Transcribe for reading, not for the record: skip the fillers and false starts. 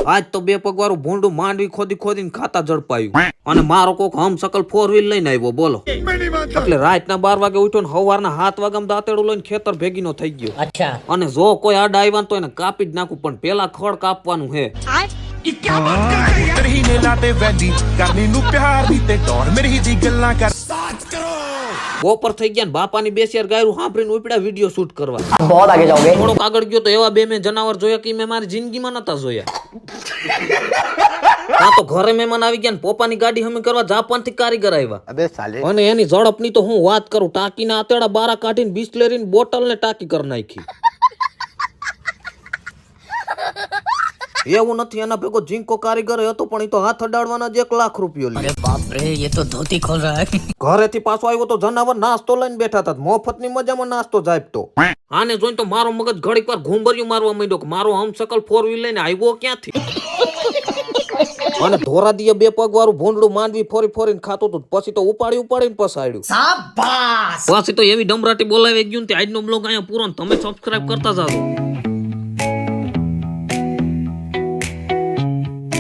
આજ તો બે પગવાળું ભૂંડું માંડવી ખોદી ખોદીને ખાતા ઝડપાયું અને મારો કોક હમસકલ 4 વ્હીલ લઈને આવ્યો બોલો. એટલે રાતના 12 વાગે ઉઠ્યો ને સવારના 7 વાગ્યામાં દાંતેડું લઈને ખેતર ભેગીનો થઈ ગયો. અને જો કોઈ આડા આવ્યા તો એને કાપી જ નાખું, પણ પેલા ખડ કાપવાનું હે. બપોર થઈ ગયા ને બાપાની બેસિયાર ગાયરું સાંભળીને ઉપડ્યા વિડીયો શૂટ કરવા. બહુ આગે જાઓગે. થોડોક આગળ ગયો તો એવા બે મેં જનાવર જોયા કે મેં મારી જિંદગીમાં નતા જોયા. આ તો ઘરે મહેમાન આવી ગયા ને પોપાની ગાડી હમી કરવા જાપાન થી કારીગર આવ્યા. અને એની ઝડપની તો હું વાત કરું, ટાંકીના આતેડા બારા કાઢીને બિસ્લેરીની બોટલ ને ટાંકી કરી નાખી. એવું નથી, એના ભેગો જીંકો કારીગર હતો પણ એ તો હાથ અડાડવાના જ 1 લાખ રૂપિયો લે. અરે બાપ રે, ये तो धोती खोल रहा है. ઘરેથી પાછો આવ્યો તો જનાવર નાસ્તો લઈને બેઠા હતા, મોફતની મજામાં નાસ્તો જાપતો. આને જોઈને તો મારો મગજ ઘડીક વાર ઘૂંબરિયું મારવા માંડ્યો કે મારો હમસકલ 4 વ્હીલ લઈને આવ્યો ક્યાંથી. અને ધોરા દીએ બે પગ વાળું ભૂંડડું માંડવી ફોરી ફોરીને ખાતો તો પછી તો ઉપાડીને પસાડ્યું. શાબાશ. પછી તો એવી ડમરાટી બોલાવી ગયું ને આજનો બ્લોગ અહીંયા પૂરો. તમે સબસ્ક્રાઇબ કરતા જાજો.